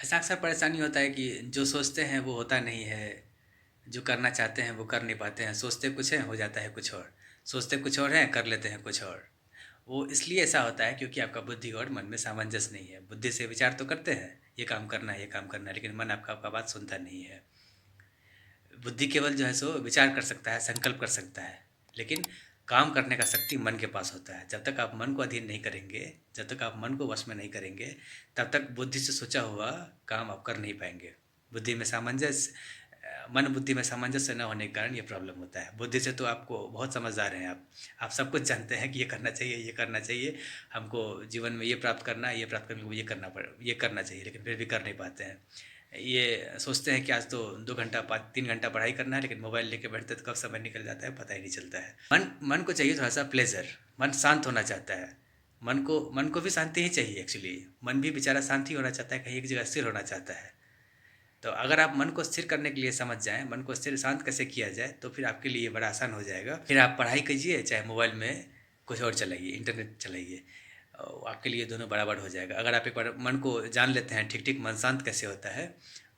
ऐसा अक्सर परेशानी होता है कि जो सोचते हैं वो होता नहीं है, जो करना चाहते हैं वो कर नहीं पाते हैं। सोचते कुछ है, हो जाता है कुछ और। सोचते कुछ और है, कर लेते हैं कुछ और। वो इसलिए ऐसा होता है क्योंकि आपका बुद्धि और मन में सामंजस्य नहीं है। बुद्धि से विचार तो करते हैं, ये काम करना है, ये काम करना है, लेकिन मन आपका बात सुनता नहीं है। बुद्धि केवल जो है सो विचार कर सकता है, संकल्प कर सकता है, लेकिन काम करने का शक्ति मन के पास होता है। जब तक आप मन को अधीन नहीं करेंगे, जब तक आप मन को वश में नहीं करेंगे, तब तक बुद्धि से सोचा हुआ काम आप कर नहीं पाएंगे। बुद्धि में सामंजस्य मन बुद्धि में सामंजस्य न होने के कारण ये प्रॉब्लम होता है। बुद्धि से तो आपको बहुत समझदार हैं आप सब कुछ जानते हैं कि ये करना चाहिए, ये करना चाहिए, हमको जीवन में ये प्राप्त करना है, ये प्राप्त करने को ये करना चाहिए, लेकिन फिर भी कर नहीं पाते हैं। ये सोचते हैं कि आज तो 2 घंटा 3 घंटा पढ़ाई करना है, लेकिन मोबाइल लेके बैठते तो कब समय निकल जाता है पता ही नहीं चलता है। मन मन को चाहिए थोड़ा सा प्लेजर। मन शांत होना चाहता है। मन को भी शांति ही चाहिए एक्चुअली। मन भी बेचारा शांति होना चाहता है, कहीं एक जगह स्थिर होना चाहता है। तो अगर आप मन को स्थिर करने के लिए समझ जाएं, मन को स्थिर शांत कैसे किया जाए, तो फिर आपके लिए बड़ा आसान हो जाएगा। फिर आप पढ़ाई कीजिए, चाहे मोबाइल में कुछ और चलाइए, इंटरनेट चलाइए, आपके लिए दोनों बराबर हो जाएगा। अगर आप एक बार मन को जान लेते हैं ठीक ठीक मन शांत कैसे होता है।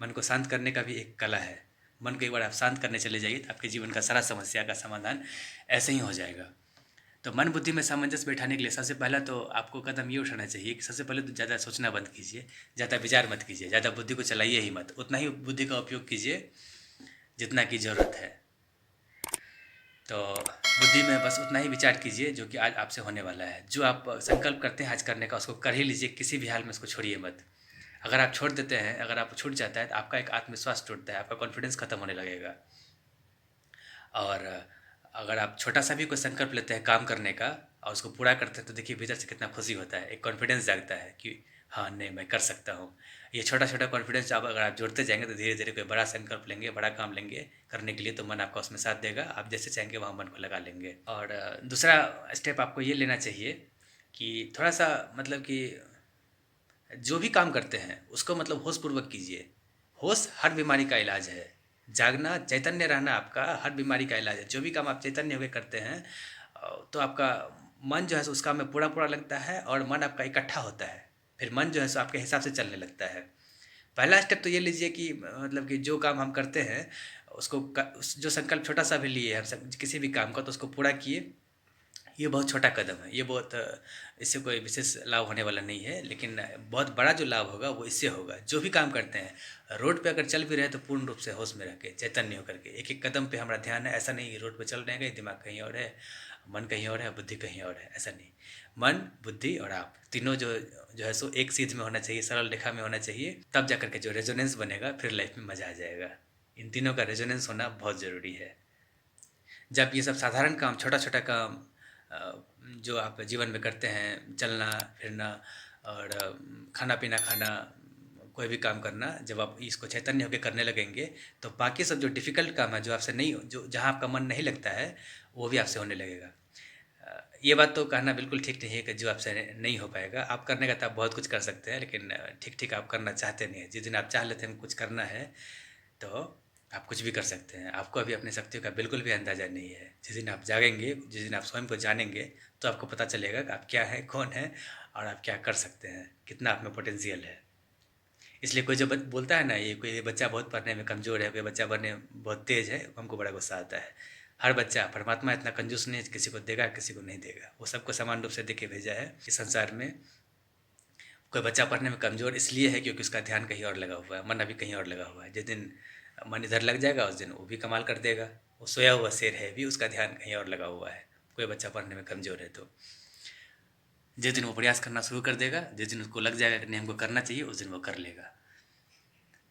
मन को शांत करने का भी एक कला है। मन को एक बार आप शांत करने चले जाइए तो आपके जीवन का सारा समस्या का समाधान ऐसे ही हो जाएगा। तो मन बुद्धि में सामंजस्य बैठाने के लिए सबसे पहला तो आपको कदम ये उठाना चाहिए कि सबसे पहले तो ज़्यादा सोचना बंद कीजिए, ज़्यादा विचार मत कीजिए, ज़्यादा बुद्धि को चलाइए ही मत। उतना ही बुद्धि का उपयोग कीजिए जितना की ज़रूरत है। तो बुद्धि में बस उतना ही विचार कीजिए जो कि आज आपसे होने वाला है। जो आप संकल्प करते हैं आज करने का, उसको कर ही लीजिए, किसी भी हाल में उसको छोड़िए मत। अगर आप छोड़ देते हैं, अगर आप छूट जाता है तो आपका एक आत्मविश्वास टूटता है, आपका कॉन्फिडेंस खत्म होने लगेगा। और अगर आप छोटा सा भी कोई संकल्प लेते हैं काम करने का और उसको पूरा करते हैं, तो देखिए भीतर से कितना खुशी होता है, एक कॉन्फिडेंस जागता है कि हाँ नहीं, मैं कर सकता हूँ। ये छोटा छोटा कॉन्फिडेंस आप अगर आप जोड़ते जाएंगे तो धीरे धीरे कोई बड़ा संकल्प लेंगे, बड़ा काम लेंगे करने के लिए, तो मन आपका उसमें साथ देगा। आप जैसे चाहेंगे वहाँ मन को लगा लेंगे। और दूसरा स्टेप आपको ये लेना चाहिए कि थोड़ा सा मतलब कि जो भी काम करते हैं उसको मतलब होशपूर्वक कीजिए। होश हर बीमारी का इलाज है। जागना, चैतन्य रहना आपका हर बीमारी का इलाज है। जो भी काम आप चैतन्य होकर करते हैं तो आपका मन जो है सो उस काम में पूरा पूरा लगता है और मन आपका इकट्ठा होता है। फिर मन जो है सो आपके हिसाब से चलने लगता है। पहला स्टेप तो ये लीजिए कि मतलब कि जो काम हम करते हैं उसको जो संकल्प छोटा सा भी लिए हम किसी भी काम का, तो उसको पूरा किए। ये बहुत छोटा कदम है, ये बहुत इससे कोई विशेष लाभ होने वाला नहीं है, लेकिन बहुत बड़ा जो लाभ होगा वो इससे होगा। जो भी काम करते हैं, रोड पे अगर चल भी रहे तो पूर्ण रूप से होश में रह के, चैतन्य होकर के, एक एक कदम पे हमारा ध्यान है। ऐसा नहीं कि रोड पे चल रहे हैं, दिमाग कहीं और है, मन कहीं और है, बुद्धि कहीं और है, ऐसा नहीं। मन, बुद्धि और आप तीनों जो जो है सो एक सीध में होना चाहिए, सरल रेखा में होना चाहिए। तब जा करके जो रेजोनेंस बनेगा, फिर लाइफ में मज़ा आ जाएगा। इन तीनों का रेजोनेंस होना बहुत ज़रूरी है। जब ये सब साधारण काम, छोटा छोटा काम जो आप जीवन में करते हैं, चलना फिरना और खाना पीना खाना, कोई भी काम करना, जब आप इसको चैतन्य होकर करने लगेंगे, तो बाकी सब जो डिफ़िकल्ट काम है, जो आपसे नहीं, जो जहाँ आपका मन नहीं लगता है, वो भी आपसे होने लगेगा। ये बात तो कहना बिल्कुल ठीक नहीं है कि जो आपसे नहीं हो पाएगा। आप करने का तो आप बहुत कुछ कर सकते हैं, लेकिन ठीक ठीक आप करना चाहते नहीं हैं। जिस दिन आप चाह लेते हैं कुछ करना है, तो आप कुछ भी कर सकते हैं। आपको अभी अपनी शक्तियों का बिल्कुल भी अंदाज़ा नहीं है। जिस दिन आप जागेंगे, जिस दिन आप स्वयं को जानेंगे, तो आपको पता चलेगा कि आप क्या हैं, कौन हैं और आप क्या कर सकते हैं, कितना आप में पोटेंशियल है। इसलिए कोई जब बोलता है ना, ये कोई बच्चा बहुत पढ़ने में कमज़ोर है, कोई बच्चा पढ़ने में बहुत तेज़ है, हमको बड़ा गुस्सा आता है। हर बच्चा, परमात्मा इतना कंजूस नहीं है, किसी को देगा किसी को नहीं देगा। वो सबको समान रूप से दे के भेजा है इस संसार में। कोई बच्चा पढ़ने में कमज़ोर इसलिए है क्योंकि उसका ध्यान कहीं और लगा हुआ है, मन अभी कहीं और लगा हुआ है। जिस दिन मन इधर लग जाएगा, उस दिन वो भी कमाल कर देगा। वो सोया हुआ शेर है, भी उसका ध्यान कहीं और लगा हुआ है। कोई बच्चा पढ़ने में कमज़ोर है तो जिस दिन वो प्रयास करना शुरू कर देगा, जिस दिन उसको लग जाएगा कि नहीं हमको करना चाहिए, उस दिन वो कर लेगा।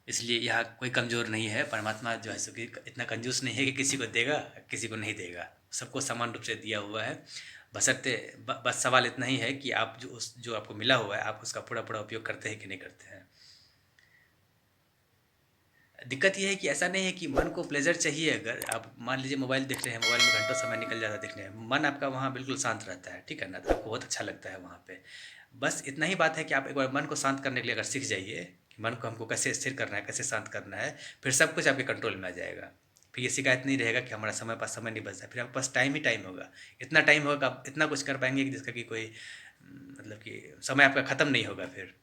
इसलिए यहाँ कोई कमज़ोर नहीं है। परमात्मा जो है सो कि इतना कंजूस नहीं है कि किसी को देगा किसी को नहीं देगा। सबको समान रूप से दिया हुआ है। बशर्ते बस सवाल इतना ही है कि आप जो आपको मिला हुआ है, आप उसका पूरा पूरा उपयोग करते हैं कि नहीं करते हैं। दिक्कत ये है कि ऐसा नहीं है कि मन को प्लेजर चाहिए। अगर आप मान लीजिए मोबाइल देख रहे हैं, मोबाइल में घंटों समय निकल जाता है देखने में, मन आपका वहाँ बिल्कुल शांत रहता है, ठीक है ना, तो आपको बहुत अच्छा लगता है वहाँ पे। बस इतना ही बात है कि आप एक बार मन को शांत करने के लिए अगर सीख जाइए कि मन को हमको कैसे स्थिर करना है, कैसे शांत करना है, फिर सब कुछ आपके कंट्रोल में आ जाएगा। फिर ये शिकायत नहीं रहेगा कि हमारा समय पास समय नहीं बचता। फिर आपके पास टाइम ही टाइम होगा। इतना टाइम होगा कि आप इतना कुछ कर पाएंगे कि जिसका कि कोई मतलब कि समय आपका ख़त्म नहीं होगा फिर।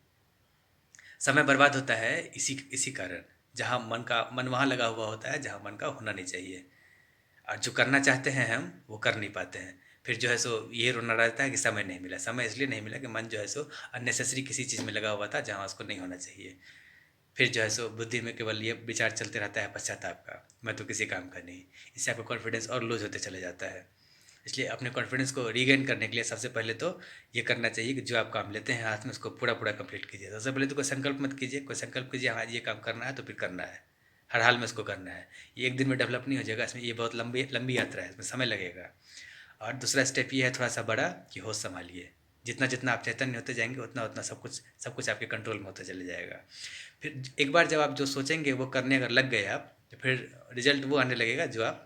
समय बर्बाद होता है इसी इसी कारण, जहाँ मन वहाँ लगा हुआ होता है जहाँ मन का होना नहीं चाहिए, और जो करना चाहते हैं हम वो कर नहीं पाते हैं। फिर जो है सो ये रोना रहता है कि समय नहीं मिला। समय इसलिए नहीं मिला कि मन जो है सो अननेसेसरी किसी चीज़ में लगा हुआ था जहाँ उसको नहीं होना चाहिए। फिर जो है सो बुद्धि में केवल ये विचार चलते रहता है पश्चाताप का, मैं तो किसी काम का नहीं। इससे आपका कॉन्फिडेंस और लूज होते चले जाता है। इसलिए अपने कॉन्फिडेंस को रीगेन करने के लिए सबसे पहले तो ये करना चाहिए कि जो आप काम लेते हैं हाथ में उसको पूरा पूरा कंप्लीट कीजिए। सबसे पहले तो कोई संकल्प मत कीजिए, कोई संकल्प कीजिए हाँ ये काम करना है तो फिर करना है, हर हाल में उसको करना है। ये एक दिन में डेवलप नहीं हो जाएगा, इसमें ये बहुत लंबी लंबी यात्रा है, इसमें समय लगेगा। और दूसरा स्टेप ये है थोड़ा सा बड़ा कि होश संभालिए। जितना जितना आप चैतन्य होते जाएंगे उतना उतना सब कुछ आपके कंट्रोल में होता चले जाएगा। फिर एक बार जब आप जो सोचेंगे वो करने अगर लग गए आप, तो फिर रिजल्ट वो आने लगेगा जो आप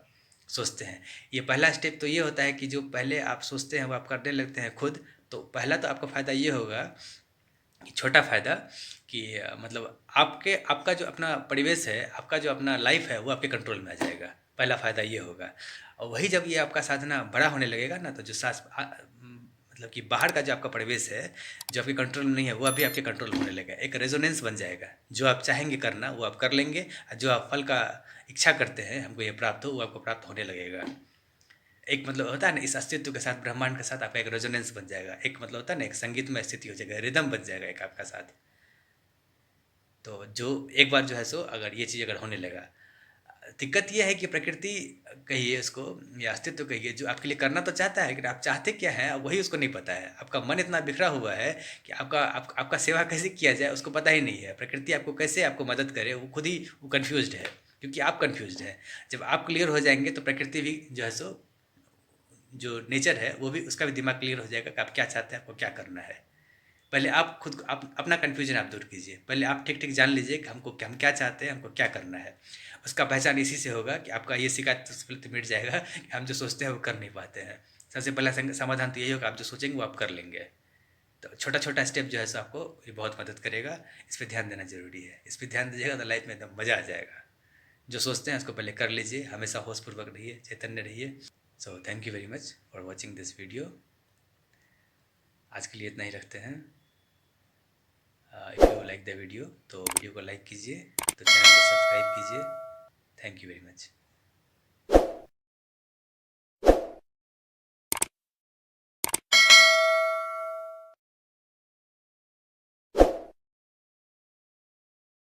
सोचते हैं। ये पहला स्टेप तो ये होता है कि जो पहले आप सोचते हैं वो आप करने लगते हैं खुद। तो पहला तो आपका फ़ायदा ये होगा कि छोटा फ़ायदा कि मतलब आपका जो अपना परिवेश है, आपका जो अपना लाइफ है वो आपके कंट्रोल में आ जाएगा। पहला फ़ायदा ये होगा। और वही जब ये आपका साधना बड़ा होने लगेगा ना, तो जो मतलब कि बाहर का जो आपका परिवेश है जो आपके कंट्रोल में नहीं है वो अभी आपके कंट्रोल में होने लगेगा। एक रेजोनेंस बन जाएगा, जो आप चाहेंगे करना वो आप कर लेंगे, और जो आप फल का इच्छा करते हैं हमको ये प्राप्त हो वो आपको प्राप्त होने लगेगा। एक मतलब होता है ना इस अस्तित्व के साथ, ब्रह्मांड के साथ आपका एक रेजोनेंस बन जाएगा। एक मतलब होता है ना एक संगीत में स्थिति हो जाएगा, रिदम बन जाएगा एक आपका साथ। तो जो एक बार जो है सो अगर ये चीज़ अगर होने लगा, दिक्कत ये है कि प्रकृति कहिए उसको या अस्तित्व कहिए जो आपके लिए करना तो चाहता है, लेकिन आप चाहते क्या है वही उसको नहीं पता है। आपका मन इतना बिखरा हुआ है कि आपका सेवा कैसे किया जाए उसको पता ही नहीं है। प्रकृति आपको कैसे आपको मदद करे वो खुद ही वो कन्फ्यूज्ड है, क्योंकि आप कन्फ्यूज्ड है। जब आप क्लियर हो जाएंगे तो प्रकृति भी जो है सो जो नेचर है वो भी, उसका भी दिमाग क्लियर हो जाएगा कि आप क्या चाहते हैं, आपको क्या करना है। पहले आप खुद आप अपना कन्फ्यूजन आप दूर कीजिए। पहले आप ठीक ठीक जान लीजिए कि हम क्या चाहते हैं, हमको क्या करना है। उसका पहचान इसी से होगा कि आपका ये शिकायत सबसे पहले तो मिट जाएगा कि हम जो सोचते हैं वो कर नहीं पाते हैं। सबसे पहला समाधान तो यही होगा, आप जो सोचेंगे वो आप कर लेंगे। तो छोटा छोटा स्टेप जो है सो आपको ये बहुत मदद करेगा। इस पर ध्यान देना जरूरी है। इस पर ध्यान दीजिएगा तो लाइफ में एकदम मज़ा आ जाएगा। जो सोचते हैं उसको पहले कर लीजिए। हमेशा होशपूर्वक रहिए, चैतन्य रहिए। So thank you very much for watching this video. आज के लिए इतना ही रखते हैं। If you like the video तो वीडियो को लाइक कीजिए, तो चैनल को सब्सक्राइब कीजिए। Thank you very much.